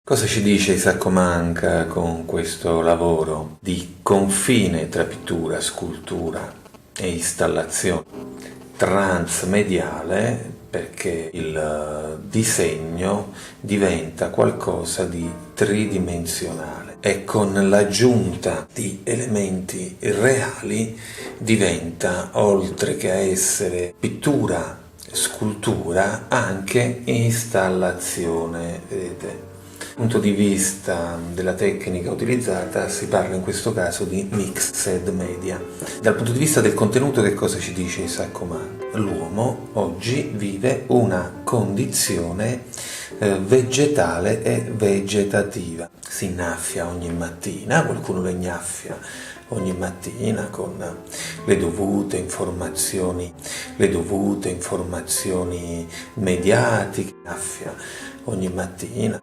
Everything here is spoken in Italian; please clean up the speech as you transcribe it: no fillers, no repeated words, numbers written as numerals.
Cosa ci dice Isacco Manca con questo lavoro di confine tra pittura, scultura e installazione transmediale, perché il disegno diventa qualcosa di tridimensionale e con l'aggiunta di elementi reali diventa, oltre che a essere pittura, scultura, anche installazione, vedete? Dal punto di vista della tecnica utilizzata si parla in questo caso di mixed media. Dal punto di vista del contenuto, che cosa ci dice Isacco Manca? L'uomo oggi vive una condizione vegetale e vegetativa. Si innaffia ogni mattina, qualcuno lo innaffia ogni mattina con le dovute informazioni mediatiche, innaffia ogni mattina